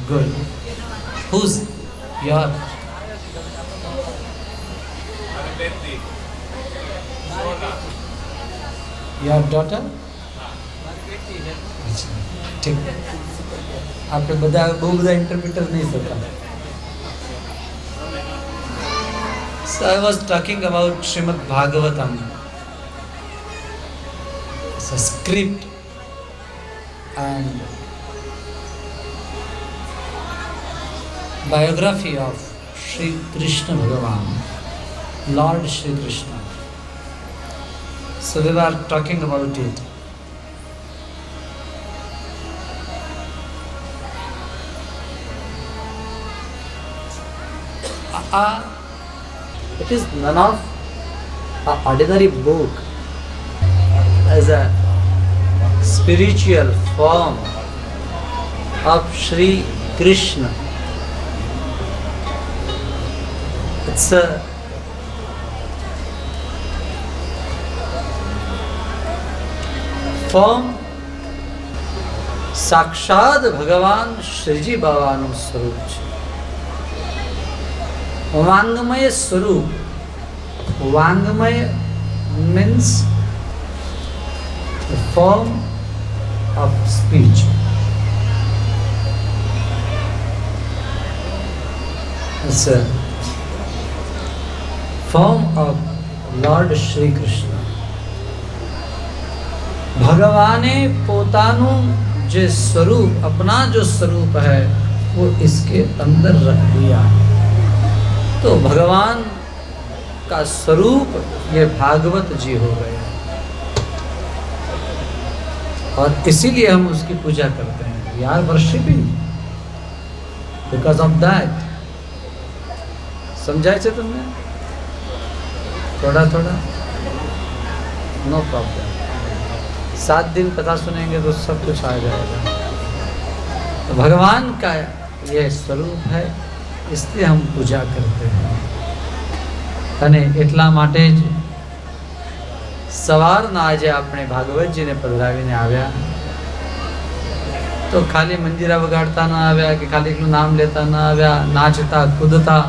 Good. Who's your your daughter? ठीक. આપણે બધા બહુ બધા ઇન્ટરપ્રિટર નહીં થતા. So I was talking about Srimad Bhagavatam. It's a script and biography of Sri Krishna Bhagavan, Lord Sri Krishna. So we were talking about it. It is none of an ordinary book. As a spiritual form of Sri Krishna. It's a form સાક્ષાત ભગવાન શ્રીજી બાવાનું સ્વરૂપ છે. વાંગમય સ્વરૂપ. વાંગમય means the form of speech. It's a form of Lord Shri Krishna. भगवाने पोतानु जो स्वरूप, अपना जो स्वरूप है वो इसके अंदर रख दिया. तो भगवान का स्वरूप ये भागवत जी हो गए और इसीलिए हम उसकी पूजा करते हैं. We are worshipping because of that. समझाए छे तुमने? थोड़ा थोड़ा? No problem. 7 दिन कथा सुनेंगे तो सब कुछ आ जाएगा. तो भगवान का ये स्वरूप है, इसलिए हम पूजा करते हैं. અને એટલા માટે જ સવારના આજે આપણે ભાગવતજીને પધરાવીને આવ્યા તો ખાલી મંજીરા વગાડતા ન આવ્યા કે ખાલી એકલું નામ લેતા ન આવ્યા, નાચતા કૂદતા.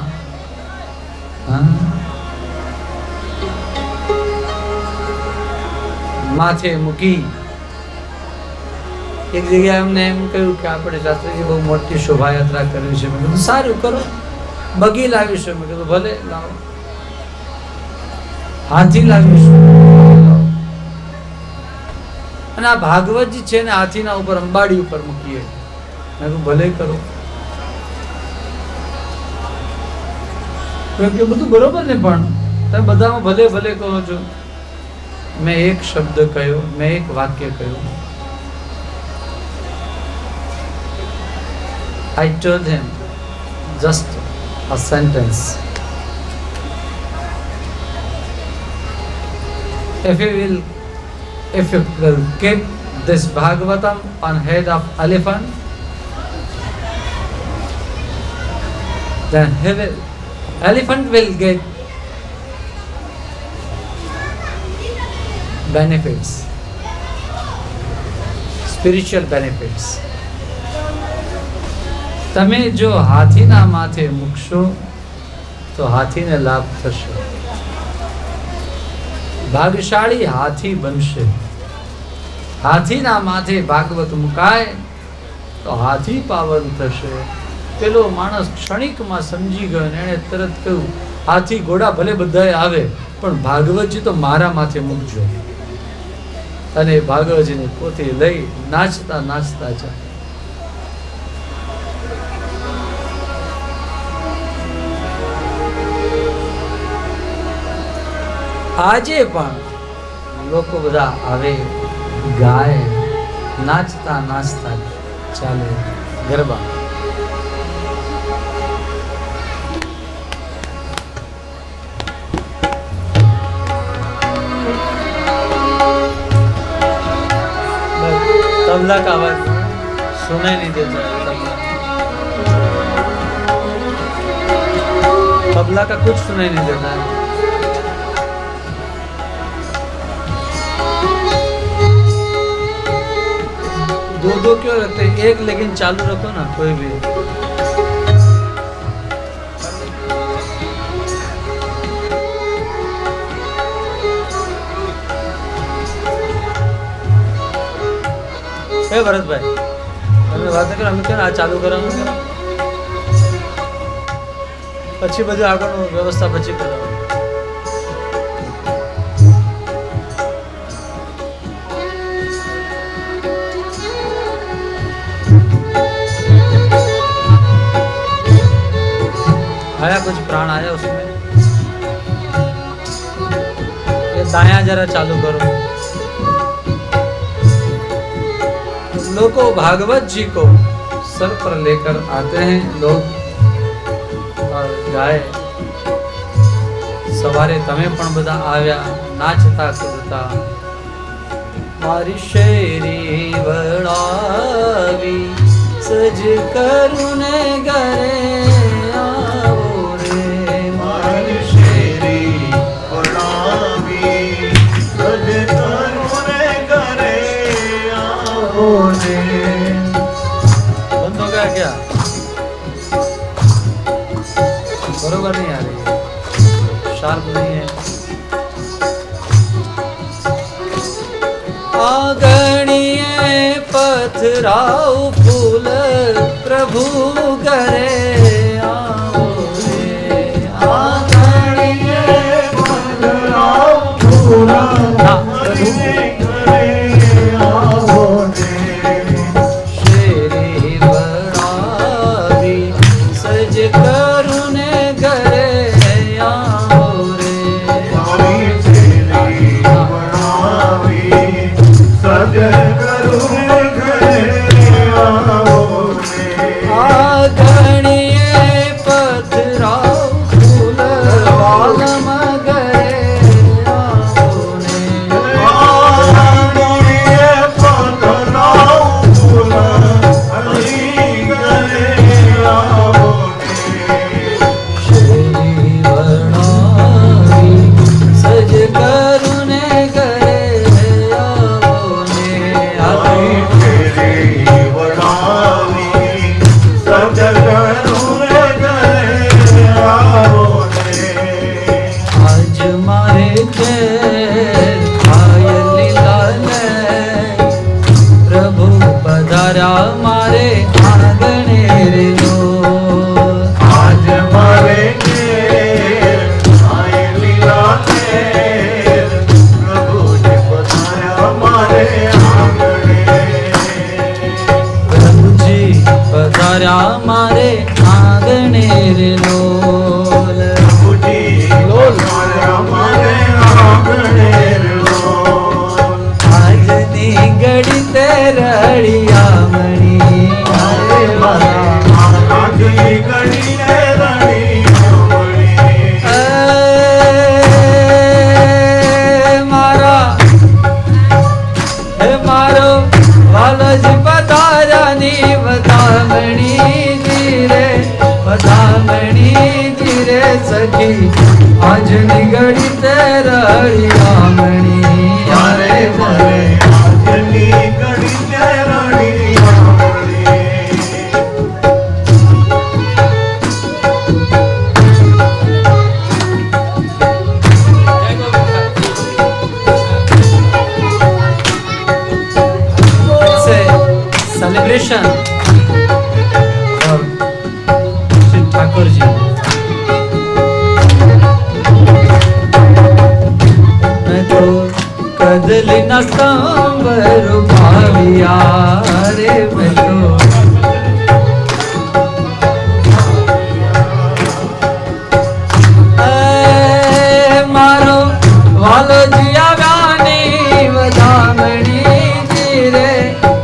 માથે મૂકી એક જગ્યાએ અમને એમ કહ્યું કે આપણે શાસ્ત્રીજી બહુ મોટી શોભાયાત્રા કરવી છે. મેં કીધું સારું કરો, બગી લાવીશું. મેં કીધું ભલે લાવો. હાથી લાવીશું. અને આ ભાગવતજી છે ને હાથીના ઉપર અંબાડી ઉપર મૂકીએ. મેં કીધું ભલે કરો. બધું બરોબર ને પણ તમે બધામાં ભલે ભલે કહો છો. મેં એક શબ્દ કહ્યો, મેં એક વાક્ય કહ્યું. I told him just a sentence. If you will keep this Bhagavatam on head of elephant, then elephant will get benefits, spiritual benefits. તમે જો હાથીના માથે મૂકશો તો હાથીને લાભ થશે. ભાગ્યશાળી હાથી બનશે. હાથીના માથે ભાગવત મુકાય તો હાથી પાવન થશે. પેલો માણસ ક્ષણિકમાં સમજી ગયો ને એણે તરત કહ્યું હાથી ઘોડા ભલે બધાએ આવે પણ ભાગવતજી તો મારા માથે મૂકજો. અને ભાગવતજીને પોતે લઈ નાચતા નાચતા જાય. આજે પણ લોકો બધા આવે, ગાય, નાચતા નાચતા ચાલે ગરબા. तबला का आवाज सुनाई नहीं देता. तबला का कुछ सुनाई नहीं देता है. दो ईगो क्यों रखते? एक लेकिन चालू रखो ना कोई भी। ए भरत भाई તમે વાત કરો, અમે ક્યાં આ ચાલુ કરવાનું છે? પછી બધું આગળનું વ્યવસ્થા પછી કરવાનું. आया कुछ प्राण आया उसमें? ये दाया जरा चालू करो. लोगों भागवत जी को सर पर लेकर आते हैं लोग और गाए. सवारे तमे पण बधा आव्या नाचता कूदता. मारी शेरी वड़ावी सज करुने घरे बंद हो गया क्या? बरोबर नहीं आ रही है, शार्प नहीं है. आगणिये पथराव फूल प्रभु करे आओ रे. आगणिये पथराव फूल प्रभु मारे आंगणे रे लोल. लोल मारे आंगणे रे लोल. आज नी घड़ी ते रड़िया मणी. अरे वाला आज नी घड़ी ते रड़िया मणी. मारा हे मारो वालो जी पधारा नी बतामणी बतामणी धीरे सखी आज निगड़ी तेरड़िया मणी. अरे मरे आज निगड़ी तेरड़िया मणी. सेलिब्रेशन ठाकुर जी. मैं तो कदली न स्तंभ भाविया रे. मैं तो मारो वालो जिया गानी वधामणी जीरे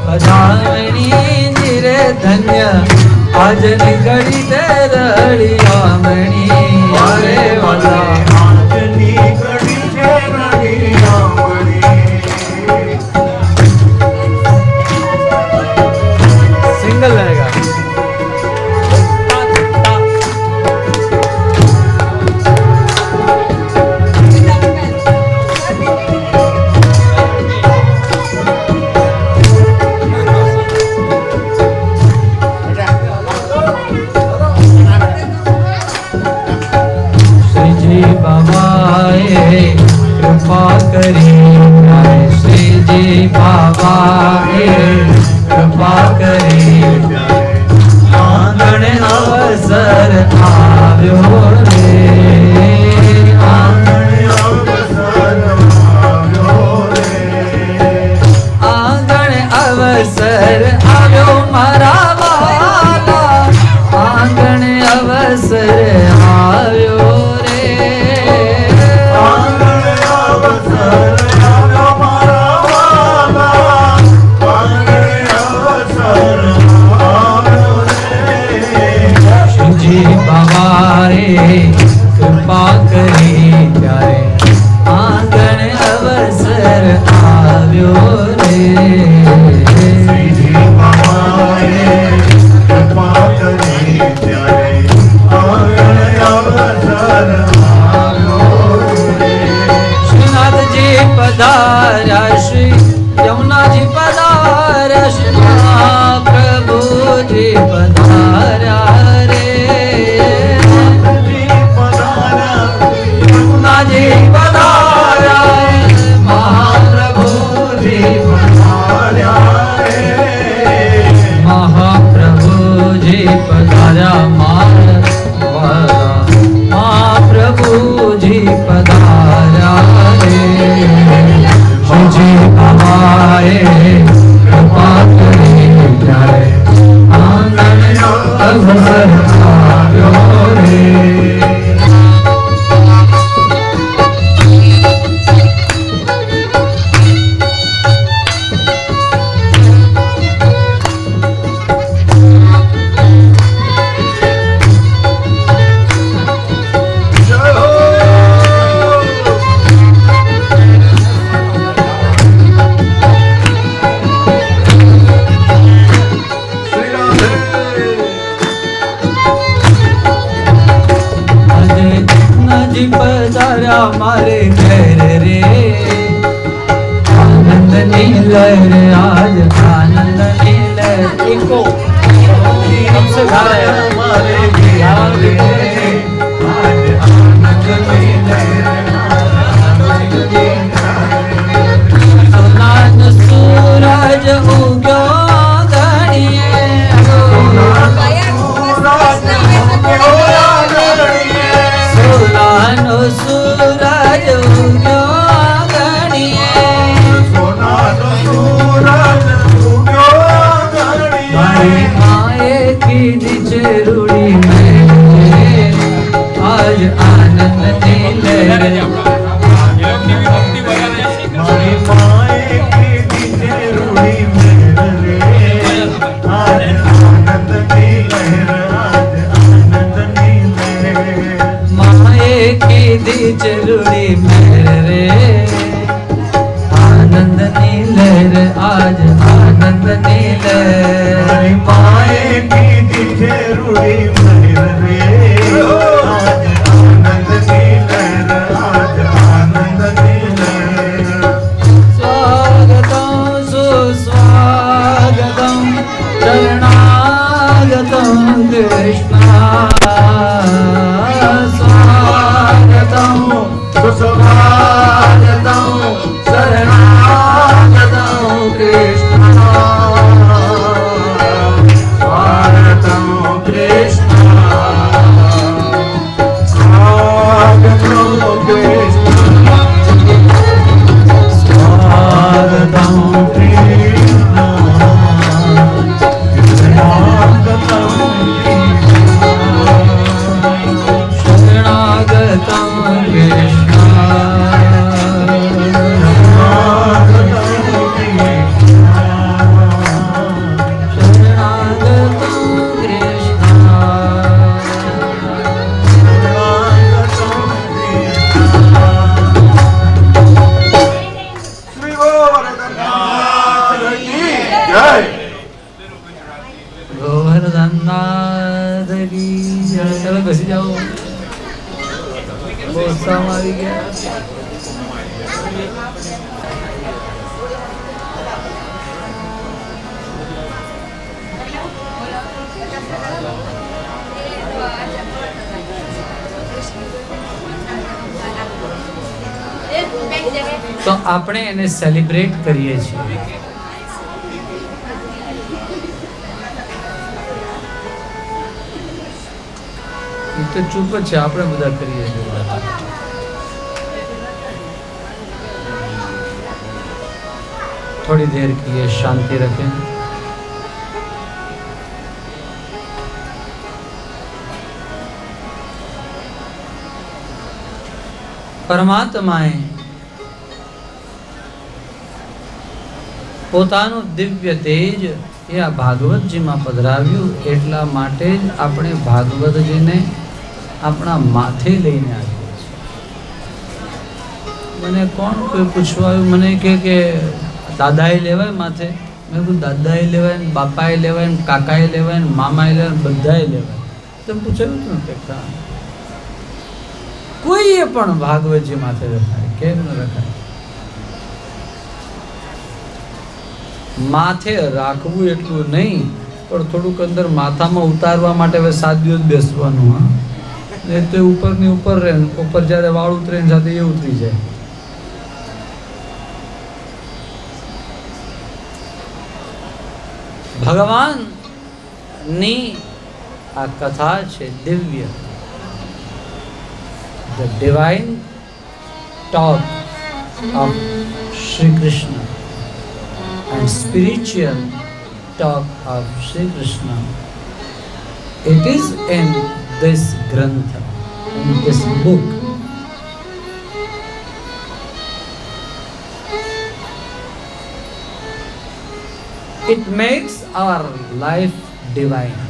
वधामणी जीरे धन्य आज निगड़ी तेरड़िया मणी. अरे वाला आज निगड़ी तेरड़िया मणी. सिंगल रहेगा. પધાર્યા રે નાથજી પધાર્યા મહાપ્રભુજી પધાર્યા મહાપ્રભુજી પધાર્યા મહાપ્રભુજી પધાર્યા રે મુझे हमारे कृपा करे जाए आनंद अवसर आयो रे पधारा मारे घर रे आनंद नीलर आज आनंद नीलर इनको हमसे गा रहे हैं हमारे घर रे आज आनंद नीलर सोनान सूरज उग्यो गणिए सोनानो सूरज उग्यो गणिए सोनानो सूरज उग्यो गणिए मारी माए की चरूड़ी में आज आनंद नीलर मारी माए की चरूड़ी में आज आनंद नीलर आज आनंद नीलर माए की दी चरूड़ी मेर रे आनंद नीलर आज आनंद नीलर माए की दी चरूड़ी मेर रे आज आनंद नीलर आज आनंद नीलर स्वागतम सुस्वागतम शरणागतम कृष्णा स्वागतम सुस्वागतम शरणागतम कृष्ण स्वागतम कृष्ण स्वागतम कृष्ण स्वागतम कृष्ण स्वागतम शरणागतम कृष्ण गोवर्धननाथ की जय। चलो बेसी जाओ बहुत शाम आ गया તો આપણે એને સેલિબ્રેટ કરીએ છીએ તો ચૂપ જ છે આપણે બધા કરીએ છીએ थोड़ी देर के लिए शांति रखें પરમાત્માએ પોતાનું દિવ્ય તેજ એ આ ભાગવતજીમાં પધરાવ્યું એટલા માટે જ આપણે ભાગવતજીને આપણા માથે લઈને આવીએ છીએ મને કોણ કોઈ પૂછવા આવ્યું મને કે દાદાએ લેવાય માથે મેં કીધું દાદાએ લેવાય ને બાપાએ લેવાય ને કાકાએ લેવાય ને મામાએ લેવાય બધાએ લેવાય તમે પૂછાયું હતું ને કે કોઈએ પણ ભાગવતજી માથે રખાય કેમ ન રખાય માથે રાખવું એટલું નહીં પણ થોડુંક અંદર માથામાં ઉતારવા માટે હવે 7 દિવસ બેસવાનું. હા, ને તો ઉપરની ઉપર રહે, ઉપર જ્યારે વાળ ઉતરે ને સાથે એ ઉતરી જાય. ભગવાનની આ કથા છે દિવ્ય. The divine talk of Shri Krishna and spiritual talk of Shri Krishna. It is in this grantha, in this book. It makes our life divine.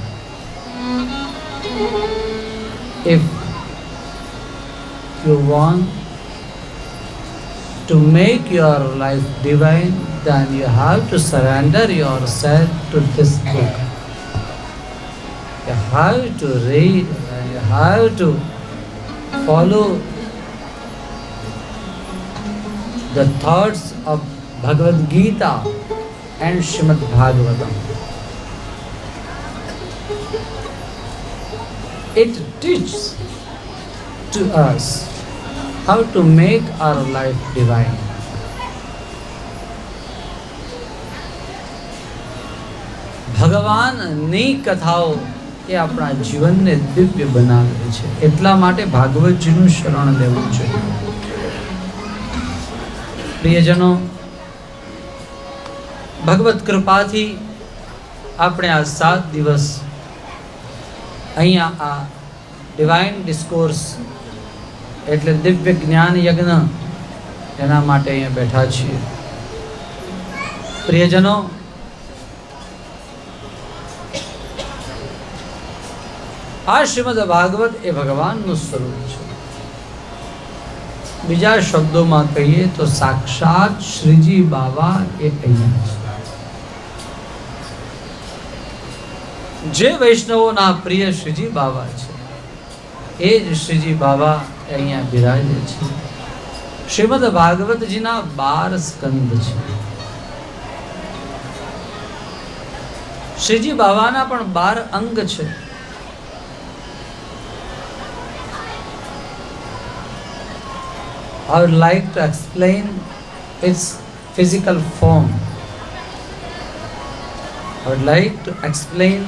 If you want to make your life divine, then you have to surrender yourself to this book. You have to read and you have to follow the thoughts of Bhagavad Gita and Srimad Bhagavatam. It teaches to us how to make our life divine. ભગવાનની કથાઓ એ આપણા જીવનને દિવ્ય બનાવે છે. એટલા માટે ભાગવતજીનું શરણ લેવું જોઈએ. પ્રિયજનો, ભગવત કૃપાથી આપણે આ 7 દિવસ અહીંયા આ ડિવાઇન ડિસ્કોર્સ એટલે દિવ્ય જ્ઞાન યજ્ઞ એના માટે અહીંયા બેઠા છીએ. પ્રિયજનો, આ શ્રીમદ ભાગવત એ ભગવાનનું સ્વરૂપ છે. બીજા શબ્દોમાં કહીએ તો સાક્ષાત શ્રીજી બાવા એ અહીંયા છે. જે વૈષ્ણવોના પ્રિય શ્રીજી બાવા છે એ જ શ્રીજી બાવા અહીંયા બિરાજે છે. શ્રીમદ ભાગવતજીના 12 સ્કંદ છે. શ્રીજી બાવાના પણ 12 અંગ છે. I would like to explain its physical form. I would like to explain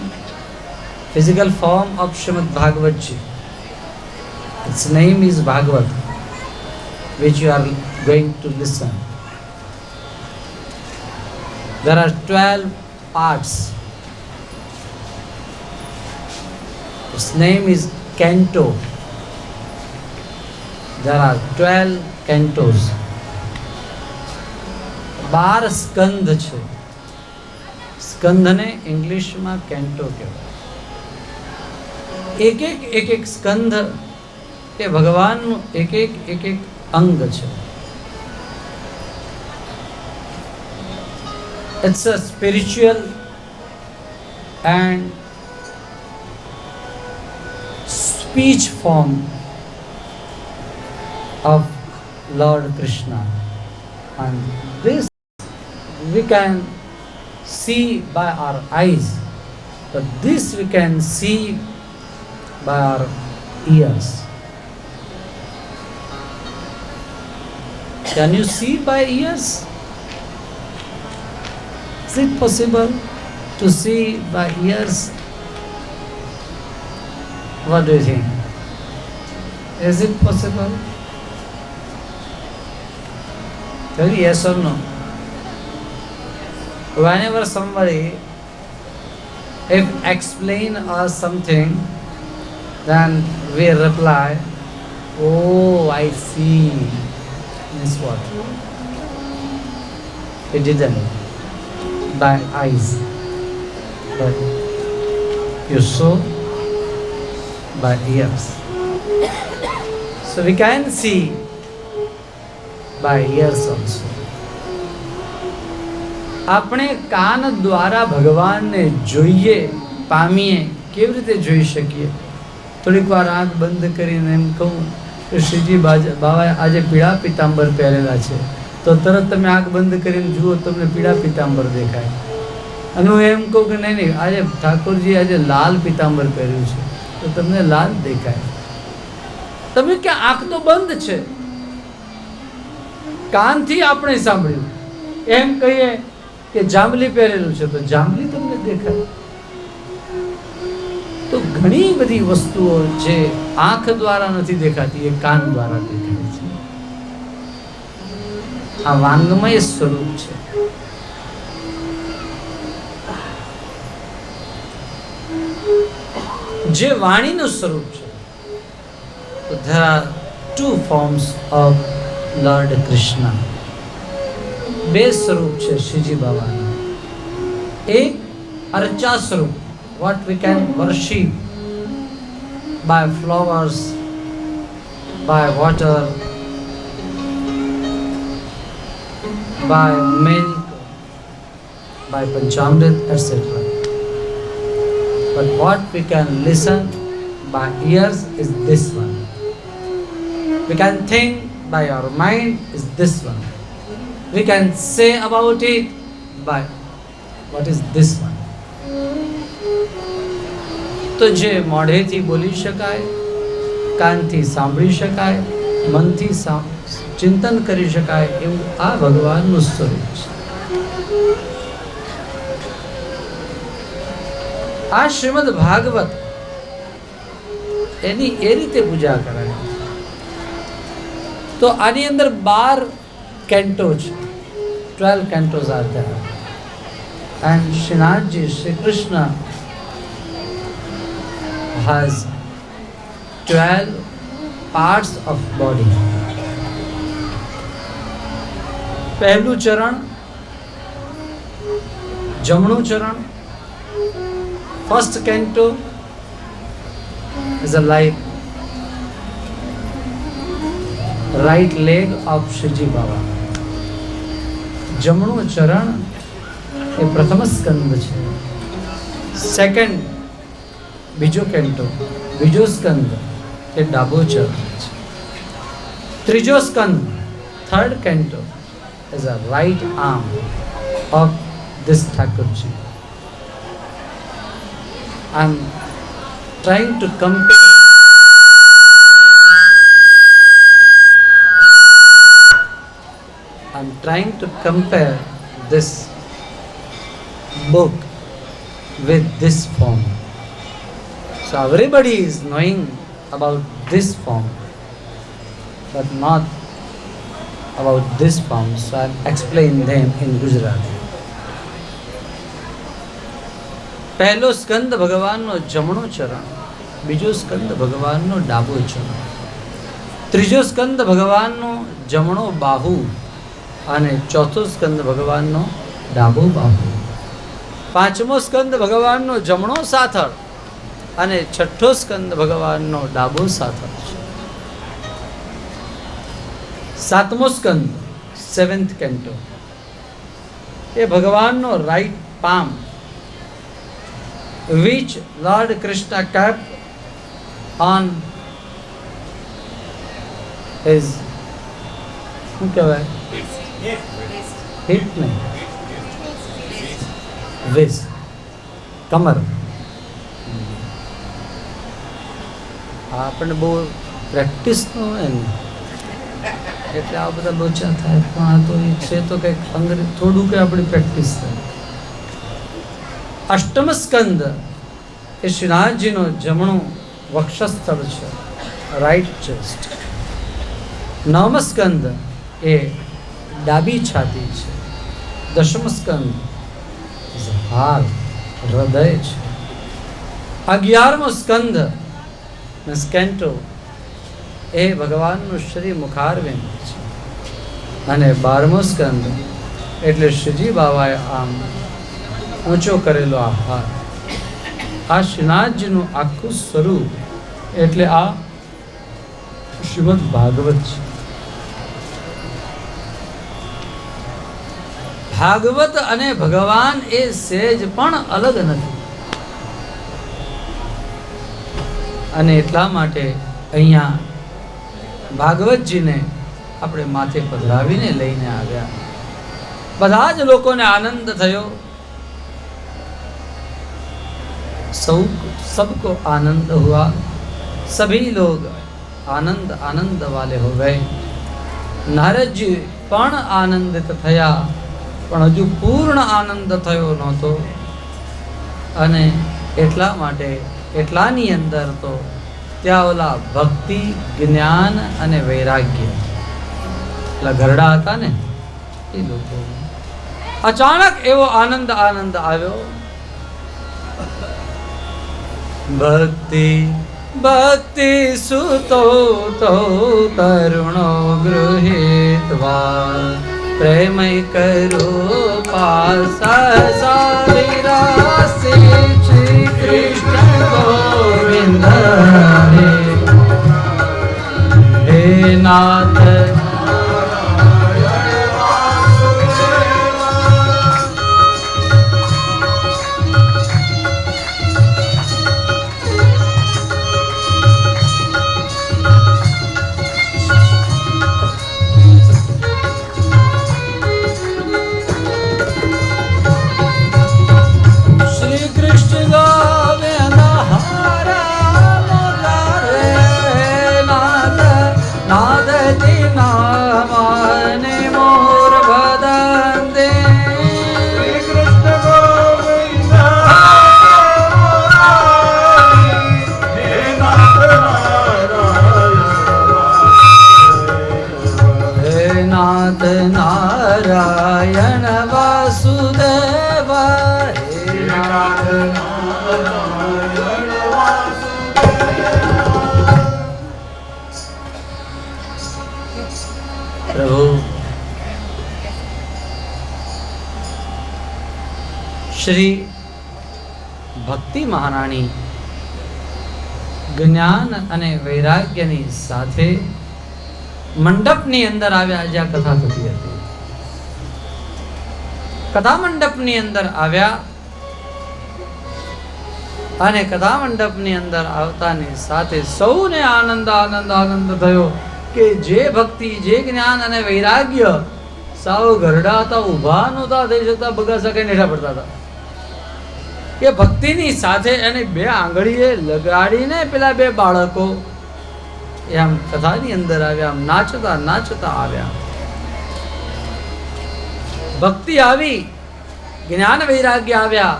physical form of Srimad Bhagavad Ji. Its name is Bhagavad, which you are going to listen. There are 12 parts. Its name is Canto. There are 12 cantos. 12 સ્કંદ છે. સ્કંદને ઇંગ્લિશમાં Kento કહેવાય. એક સ્કંદ એ ભગવાનનું એક અંગ છે. It's a spiritual and speech form of Lord Krishna, and this we can see by our eyes, but this we can see by our ears. Can you see by ears? Is it possible to see by ears? What do you think? Is it possible? Tell me yes or no. Whenever somebody if explain us something, then we reply, "Oh, I see." Means what? It didn't by eyes, but you saw by ears. So we can see by ears also. આપણે કાન દ્વારા ભગવાનને જોઈએ, પામીએ, કેવી રીતે જોઈ શકીએ? થોડીક વાર આંખ બંધ કરીને એમ કહું કે શ્રીજી બાવાએ આજે પીળા પીતાંબર પહેરેલા છે, તો તરત તમે આંખ બંધ કરીને જુઓ, તમને પીળા પીતાંબર દેખાય. અને હું એમ કહું કે નહીં આજે ઠાકોરજી આજે લાલ પિતાંબર પહેર્યું છે તો તમને લાલ દેખાય. તમે ક્યાં, આંખ તો બંધ છે, કાનથી આપણે સાંભળ્યું. એમ કહીએ કે જાંબલી પહેરેલું છે તો જાંબલી તમને દેખાય. તો ઘણી બધી વસ્તુઓ જે આંખ દ્વારા નથી દેખાતી એ કાન દ્વારા દેખાય છે. આ વાંગમય સ્વરૂપ છે. જે વાણીનું સ્વરૂપ છે. તો there are two forms of Lord Krishna. બે સ્વરૂપ છે શ્રીજી બાબાના. એક અર્ચા સ્વરૂપ, what we can worship by flowers, by water, by milk, by Panchamrit, etc. But what we can listen by ears is this one. We can think by our mind is this one. We can say about it by what is this one. તો જે મોઢેથી બોલી શકાય, કાનથી સાંભળી શકાય, મનથી ચિંતન કરી શકાય એવું આ ભગવાનનું સ્વરૂપ છે. આ શ્રીમદ ભાગવત એની એ રીતે પૂજા કરાય. તો આની અંદર 12 કેન્ટો છે. 12 cantos are there. And Srinathji, Sri Krishna has 12 parts of body. પહેલું ચરણ, જમણું ચરણ. First canto is a like right leg of Shiji Baba. જમણું ચરણ એ પ્રથમ સ્કંદ છે. સેકન્ડ બીજો કેન્ટો, બીજો સ્કંદ એ ડાબો ચરણ છે. ત્રીજો સ્કંદ, third Kento is a right arm of this Thakurji. I'm trying to compare this book with this form. So everybody is knowing about this form, but not about this form. So I'll explain them in Gujarati. પહેલો સ્કંદ ભગવાનનો જમણો ચરણ, બીજો સ્કંદ ભગવાનનો ડાબો ચરણ, ત્રીજો સ્કંદ ભગવાનનો જમણો બાહુ અને ચોથો સ્કંદ ભગવાનનો ડાબો બાહુ, પાંચમો સ્કંદ ભગવાનનો જમણો સાથળ અને છઠ્ઠો સ્કંદ ભગવાનનો ડાબો સાથળ છે. સાતમો સ્કંદ, 7th canto, એ ભગવાનનો right palm, which Lord Krishna kept on his, શું કહેવાય, હિપ નહીં, વેસ્ટ, કમર. આપણને બહુ પ્રેક્ટિસ ન હોય ને એટલે આ બધા લોચા થાય. પણ આ તો એ છે તો કંઈક અંગ્રેજ થોડું કે આપણી પ્રેક્ટિસ થાય. અષ્ટમ સ્કંદ એ શ્રીનાથજીનો જમણું વક્ષસ્થળ છે, રાઈટ ચેસ્ટ. નવમ સ્કંદ એ ડાબી છાતી છે. દશમ સ્કંદ હાર્ટ, હૃદય છે. 11મો સ્કંદ કેન્ટો એ ભગવાનનું શ્રી મુખારવિંદ છે. અને 12મો સ્કંદ એટલે શ્રીજી બાબાએ આમ ઊંચો કરેલો આ હાથ. આ શ્રીનાથજીનું આખું સ્વરૂપ એટલે આ શ્રીમદ ભાગવત છે. ભાગવત અને ભગવાન એ સહેજ પણ અલગ નથી. અને એટલા માટે અહીંયા ભાગવતજીને આપણે માથે પધરાવીને લઈને આવ્યા. બધા જ લોકોને આનંદ થયો. सबको आनंद हुआ, सभी लोग आनंद आनंद वाले हो गए। नारद जी पण आनंदित थया, पण हजू पूर्ण आनंद थयो नहोतो अने एटला माटे एटलानी अंदर तो त्या ओला भक्ति, ज्ञान अने वैराग्य एटला घरડા હતા ને એ લોકો अचानक एवो आनंद आनंद आव्यो। भक्ति भक्ति सुतो तो तरुणो गृहीत्वा प्रेमै करो पासा साविरासे श्री कृष्ण गोविंद हे नाथ नारायण वासुदेव हे नाथ नारायण वासुदेव। प्रभु श्री भक्ति महाराणी ज्ञान अने वैराग्यनी साथे मंडपनी अंदर आव्या। ज्या कथा थती हती कथा मंडपनी अंदर आव्या अने कथा मंडपनी अंदर आवतानी साथे सौने आनंद आनंद आनंद थयो के जे भक्ति, जे ज्ञान अने वैराग्य साव घरડા હતા, ઊભા નહોતા થઈ શકતા, બગાસા કઈ નેઠા પડતા હતા। કે ભક્તિની સાથે એને બે આંગળીએ લગાડીને પેલા બે બાળકો એમ કથાની અંદર આવ્યા, આમ નાચતા નાચતા આવ્યા। ભક્તિ આવી, જ્ઞાન વૈરાગ્ય આવ્યા।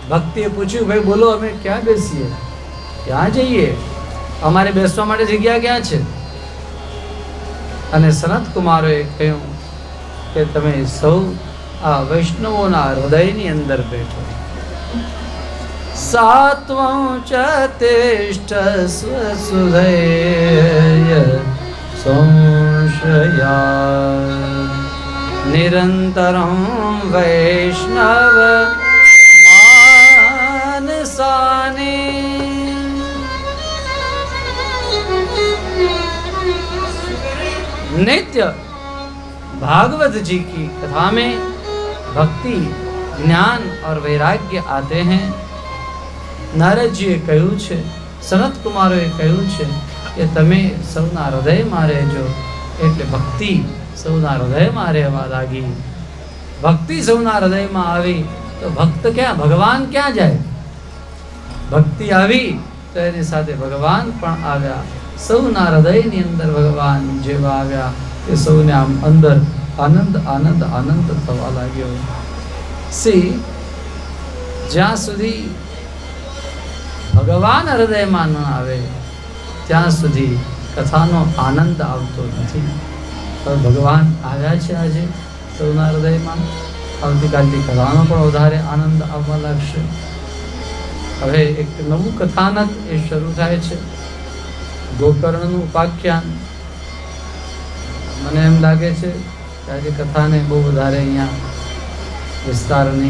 ભક્તિએ પૂછ્યું, ભાઈ બોલો અમે ક્યાં બેસીએ, ક્યાં જઈએ, અમારે બેસવા માટે જગ્યા ક્યાં છે? અને સનત કુમારોએ કહ્યું કે તમે સૌ આ વૈષ્ણવોના હૃદયની અંદર બેઠો। सात्वं च तिष्ठस्व सुधैर्य संशया निरन्तरं वैष्णव मानसानि। नित्य भागवत जी की कथा में भक्ति, ज्ञान और वैराग्य आते हैं। नारदजीए કહ્યું છે, સનત કુમારોએ કહ્યું છે કે તમે સૌના હૃદયમાં રહેજો। એટલે ભક્તિ સૌના હૃદયમાં રહેવા લાગી। ભક્તિ સૌના હૃદયમાં આવી તો ભક્ત ક્યાં, ભગવાન ક્યાં જાય? ભક્તિ આવી તો એની સાથે ભગવાન પણ આવ્યા। સૌના હૃદયની અંદર ભગવાન જેવા આવ્યા કે સૌને આમ અંદર આનંદ આનંદ આનંદ થવા લાગ્યો। સી જ્યાં સુધી ભગવાન હૃદયમાં ન આવે ત્યાં સુધી કથાનો આનંદ આવતો નથી। પણ ભગવાન આવ્યા છે આજે સૌના હૃદયમાં, આવતીકાલથી કથાનો પણ વધારે આનંદ આવવા લાગશે। હવે એક નવું કથાનક એ શરૂ થાય છે, ગોકર્ણનું ઉપાખ્યાન। મને એમ લાગે છે કે આજે કથાને બહુ વધારે અહીંયા વિસ્તાર નહીં